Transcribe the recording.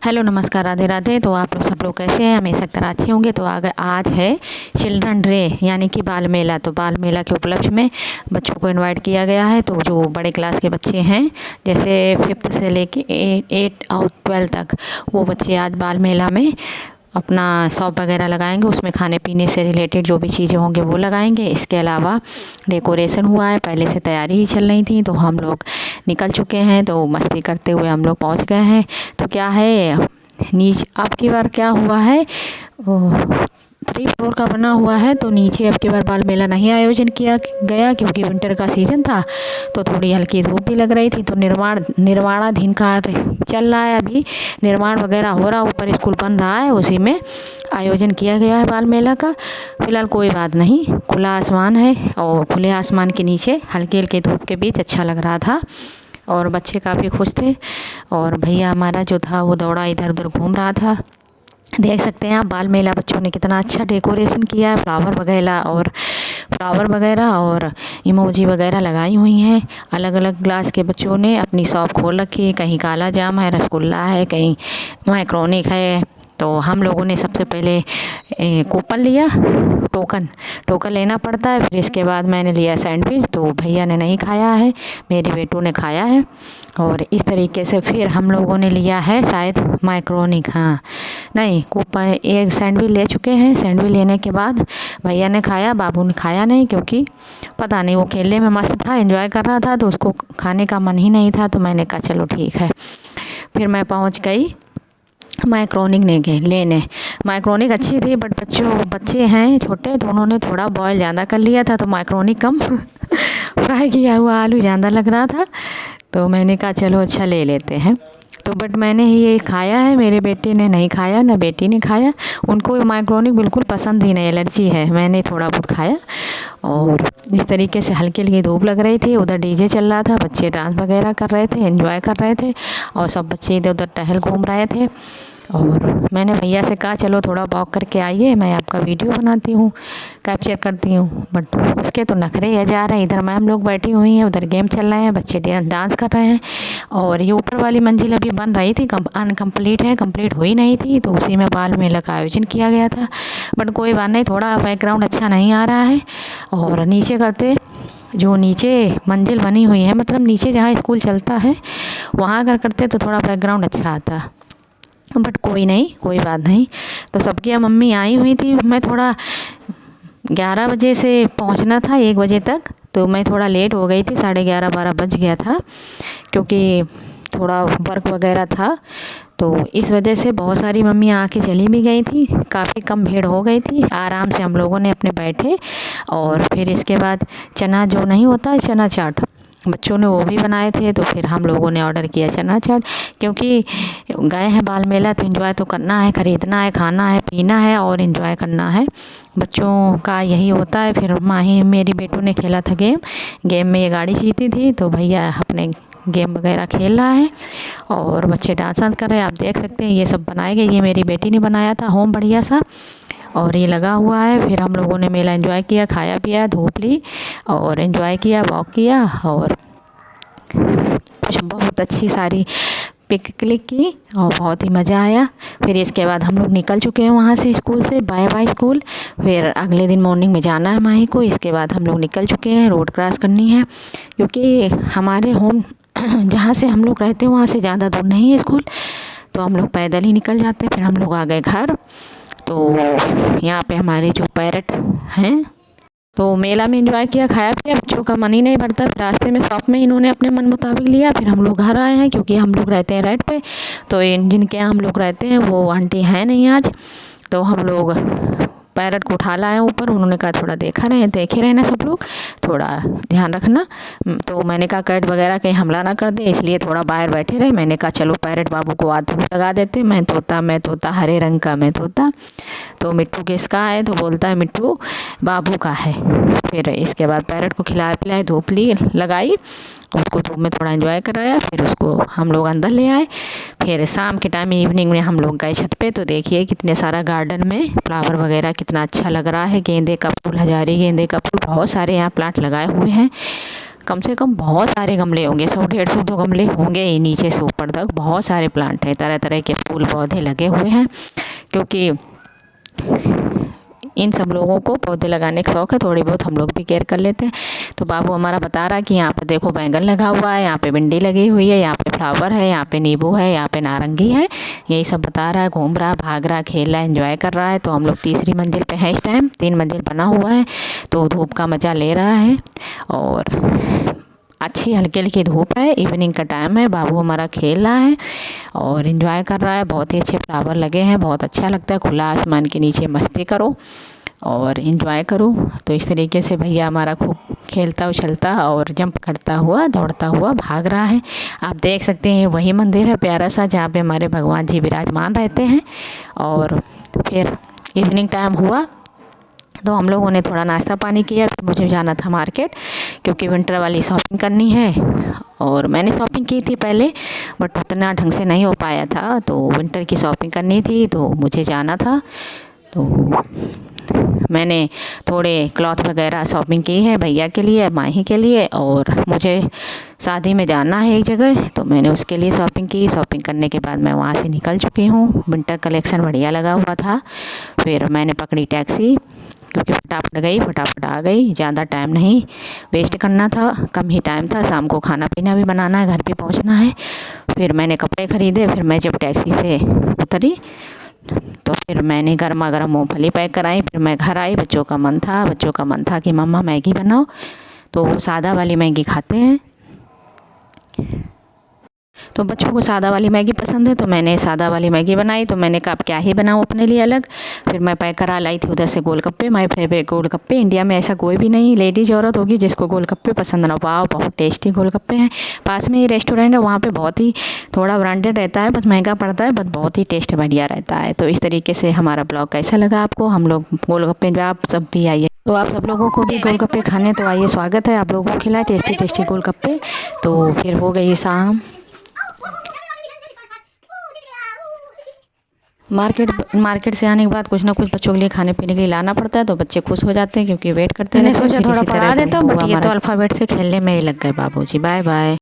Hello नमस्कार राधे राधे। तो आप लोग सब लोग कैसे हैं? हमेशा तरह अच्छे होंगे। तो आज है चिल्ड्रन डे यानी कि बाल मेला। तो बाल मेला के उपलक्ष्य में बच्चों को इनवाइट किया गया है। तो जो बड़े क्लास के बच्चे हैं जैसे 5th से लेके 8 और 12 तक, वो बच्चे आज बाल मेला में अपना शॉप वगैरह लगाएंगे। उसमें खाने पीने से रिलेटेड जो भी चीज़ें होंगे वो लगाएंगे। इसके अलावा डेकोरेशन हुआ है, पहले से तैयारी ही चल रही थी। तो हम लोग निकल चुके हैं, तो मस्ती करते हुए हम लोग पहुंच गए हैं। तो क्या है अब की बार क्या हुआ है, 3 फ्लोर का बना हुआ है। तो नीचे अब की बार बाल मेला नहीं आयोजन किया गया क्योंकि विंटर का सीज़न था। तो थोड़ी हल्की धूप भी लग रही थी। तो निर्माणाधीन कार्य चल रहा है, अभी निर्माण वगैरह हो रहा, ऊपर स्कूल बन रहा है, उसी में आयोजन किया गया है बाल मेला का। फिलहाल कोई बात नहीं, खुला आसमान है और खुले आसमान के नीचे हल्की हल्की धूप के बीच अच्छा लग रहा था और बच्चे काफ़ी खुश थे। और भैया हमारा जो था वो दौड़ा इधर उधर घूम रहा था। देख सकते हैं आप बाल मेला बच्चों ने कितना अच्छा डेकोरेशन किया है, फ्लावर वगैरह और इमोजी वगैरह लगाई हुई हैं। अलग अलग क्लास के बच्चों ने अपनी शॉप खोल रखी है, कहीं काला जाम है, रसगुल्ला है, कहीं मैक्रोनिक है। तो हम लोगों ने सबसे पहले कूपन लिया, टोकन लेना पड़ता है। फिर इसके बाद मैंने लिया सैंडविच। तो भैया ने नहीं खाया है, मेरे बेटों ने खाया है। और इस तरीके से फिर हम लोगों ने लिया है शायद मैक्रोनिक, हाँ नहीं कूपन, एक सैंडविच ले चुके हैं। सैंडविच लेने के बाद भैया ने खाया, बाबू ने खाया नहीं क्योंकि पता नहीं वो खेलने में मस्त था, एंजॉय कर रहा था, तो उसको खाने का मन ही नहीं था। तो मैंने कहा चलो ठीक है। फिर मैं पहुंच गई मैक्रोनिक लेने। मैक्रोनिक अच्छी थी बट बच्चे हैं छोटे, तो उन्होंने थोड़ा बॉयल ज़्यादा कर लिया था, तो मैक्रोनिक कम फ्राई किया हुआ आलू ज़्यादा लग रहा था। तो मैंने कहा चलो अच्छा ले लेते हैं। तो बट मैंने ये खाया है, मेरे बेटे ने नहीं खाया, ना बेटी ने खाया। उनको मैक्रोनिक बिल्कुल पसंद ही नहीं, एलर्जी है। मैंने थोड़ा बहुत खाया। और इस तरीके से हल्की हल्की धूप लग रही थी, उधर डीजे चल रहा था, बच्चे डांस वगैरह कर रहे थे, एंजॉय कर रहे थे और सब बच्चे इधर उधर टहल घूम रहे थे। और मैंने भैया से कहा चलो थोड़ा वॉक करके आइए, मैं आपका वीडियो बनाती हूँ, कैप्चर करती हूँ। बट उसके तो नखरे है जा रहे हैं। इधर मैम लोग बैठी हुई हैं, उधर गेम चल रहे हैं, बच्चे डांस कर रहे हैं। और ये ऊपर वाली मंजिल अभी बन रही थी, अनकम्प्लीट है, कंप्लीट हुई नहीं थी। तो उसी में बाल मेला का आयोजन किया गया था। बट कोई बात नहीं, थोड़ा बैकग्राउंड अच्छा नहीं आ रहा है। और नीचे करते, जो नीचे मंजिल बनी हुई है, मतलब नीचे जहाँ स्कूल चलता है वहाँ अगर करते तो थोड़ा बैकग्राउंड अच्छा आता, बट कोई नहीं, कोई बात नहीं। तो सबकी मम्मी आई हुई थी। मैं थोड़ा 11 बजे से पहुंचना था 1 बजे तक, तो मैं थोड़ा लेट हो गई थी, 11:30-12 बज गया था क्योंकि थोड़ा वर्क वगैरह था। तो इस वजह से बहुत सारी मम्मी आके चली भी गई थी, काफ़ी कम भीड़ हो गई थी। आराम से हम लोगों ने अपने बैठे और फिर इसके बाद चना जो नहीं होता है, चना चाट, बच्चों ने वो भी बनाए थे। तो फिर हम लोगों ने ऑर्डर किया चना चाट, क्योंकि गए हैं बाल मेला तो एंजॉय तो करना है, ख़रीदना है, खाना है, पीना है और एंजॉय करना है। बच्चों का यही होता है। फिर माही मेरी बेटों ने खेला था गेम में ये गाड़ी जीती थी, तो भैया अपने गेम वगैरह खेल रहा है और बच्चे डांस कर रहे हैं। आप देख सकते हैं ये सब बनाए गए, ये मेरी बेटी ने बनाया था होम बढ़िया सा, और ये लगा हुआ है। फिर हम लोगों ने मेला एंजॉय किया, खाया पिया, धूप ली और एंजॉय किया, वॉक किया और कुछ बहुत अच्छी सारी पिक क्लिक की और बहुत ही मज़ा आया। फिर इसके बाद हम लोग निकल चुके हैं वहाँ से, स्कूल से, बाय बाय स्कूल। फिर अगले दिन मॉर्निंग में जाना है माही को। इसके बाद हम लोग निकल चुके हैं, रोड क्रॉस करनी है क्योंकि हमारे होम जहाँ से हम लोग रहते हैं वहाँ से ज़्यादा दूर नहीं है स्कूल, तो हम लोग पैदल ही निकल जाते हैं। फिर हम लोग आ गए घर। तो यहाँ पे हमारे जो पैरट हैं, तो मेला में एंजॉय किया, खाया पिया, बच्चों का मन ही नहीं भरता। फिर रास्ते में शॉप में इन्होंने अपने मन मुताबिक लिया। फिर हम लोग घर आए हैं क्योंकि हम लोग रहते हैं रेंट पे, तो जिनके यहाँ हम लोग रहते हैं वो आंटी हैं नहीं आज। तो हम लोग पैरट को उठा लाए ऊपर। उन्होंने कहा थोड़ा देखे रहना सब लोग, थोड़ा ध्यान रखना। तो मैंने कहा कैट वगैरह कहीं हमला ना कर दे, इसलिए थोड़ा बाहर बैठे रहे। मैंने कहा चलो पैरट बाबू को आग लगा देते। मैं तोता हरे रंग का मैं तोता। तो मिट्टू किसका है, तो बोलता है मिट्टू बाबू का है। फिर इसके बाद पैरट को खिलाया पिलाया, धूप लगाई, उसको धूप में थोड़ा एंजॉय कराया। फिर उसको हम लोग अंदर ले आए। फिर शाम के टाइम इवनिंग में हम लोग गए छत पे। तो देखिए कितने सारा गार्डन में फ्लावर वगैरह कितना अच्छा लग रहा है। गेंदे का फूल, हजारी गेंदे का फूल, बहुत सारे यहाँ प्लांट लगाए हुए हैं। कम से कम बहुत सारे गमले होंगे, 100-150 तो गमले होंगे ही, नीचे से ऊपर तक बहुत सारे प्लांट हैं, तरह तरह के फूल पौधे लगे हुए हैं। क्योंकि इन सब लोगों को पौधे लगाने का शौक़ है, थोड़ी बहुत हम लोग भी केयर कर लेते हैं। तो बाबू हमारा बता रहा है कि यहाँ पे देखो बैंगन लगा हुआ है, यहाँ पे भिंडी लगी हुई है, यहाँ पे फ्लावर है, यहाँ पे नींबू है, यहाँ पे नारंगी है, यही सब बता रहा है। घूम रहा, भाग रहा, खेल रहा है, एंजॉय कर रहा है। तो हम लोग तीसरी मंजिल पे हैं इस टाइम, 3 मंजिल बना हुआ है, तो धूप का मज़ा ले रहा है और अच्छी हल्की हल्की धूप है, इवनिंग का टाइम है। बाबू हमारा खेल रहा है और एंजॉय कर रहा है। बहुत ही अच्छे फ्लावर लगे हैं, बहुत अच्छा लगता है। खुला आसमान के नीचे मस्ती करो और एंजॉय करो। तो इस तरीके से भैया हमारा खूब खेलता उछलता और जंप करता हुआ, दौड़ता हुआ भाग रहा है। आप देख सकते हैं वही मंदिर है प्यारा सा, जहाँ पे हमारे भगवान जी विराजमान रहते हैं। और फिर इवनिंग टाइम हुआ तो हम लोगों ने थोड़ा नाश्ता पानी किया। फिर मुझे जाना था मार्केट, क्योंकि विंटर वाली शॉपिंग करनी है। और मैंने शॉपिंग की थी पहले, बट उतना ढंग से नहीं हो पाया था, तो विंटर की शॉपिंग करनी थी तो मुझे जाना था। तो मैंने थोड़े क्लॉथ वगैरह शॉपिंग की है भैया के लिए, माही के लिए, और मुझे शादी में जाना है एक जगह, तो मैंने उसके लिए शॉपिंग की। शॉपिंग करने के बाद मैं वहाँ से निकल चुकी हूँ। विंटर कलेक्शन बढ़िया लगा हुआ था। फिर मैंने पकड़ी टैक्सी, क्योंकि फटाफट आ गई। ज़्यादा टाइम नहीं वेस्ट करना था, कम ही टाइम था। शाम को खाना पीना भी बनाना है, घर पे पहुंचना है। फिर मैंने कपड़े ख़रीदे। फिर मैं जब टैक्सी से उतरी तो फिर मैंने गर्मा गर्म मूँगफली पैक कराई। फिर मैं घर आई। बच्चों का मन था कि मम्मा मैगी बनाओ, तो वो सादा वाली मैगी खाते हैं। तो बच्चों को सादा वाली मैगी पसंद है, तो मैंने सादा वाली मैगी बनाई। तो मैंने कहा अब क्या ही बनाऊँ अपने लिए अलग। फिर मैं पैक करा लाई थी उधर से गोलगप्पे, माय फेवरेट गोलगप्पे। इंडिया में ऐसा कोई भी नहीं लेडीज औरत होगी जिसको गोलगप्पे पसंद ना हो। वाह, बहुत टेस्टी गोलगप्पे हैं। पास में ही रेस्टोरेंट है, वहाँ पे बहुत ही थोड़ा ब्रांडेड रहता है, बस महंगा पड़ता है, बस बहुत ही टेस्ट बढ़िया रहता है। तो इस तरीके से हमारा ब्लॉग कैसा लगा आपको? हम लोग गोलगप्पे, जो आप सब भी आइए, तो आप सब लोगों को भी गोलगप्पे खाने तो आइए, स्वागत है आप लोगों को खिलाए टेस्टी गोलगप्पे। तो फिर हो गई शाम। मार्केट से आने के बाद कुछ ना कुछ बच्चों के लिए खाने पीने के लिए लाना पड़ता है, तो बच्चे खुश हो जाते हैं क्योंकि वेट करते हैं। मैंने सोचा थोड़ा पढ़ा देता हूँ, बट ये तो अल्फ़ाबेट से खेलने में ही लग गए बाबूजी। Bye bye.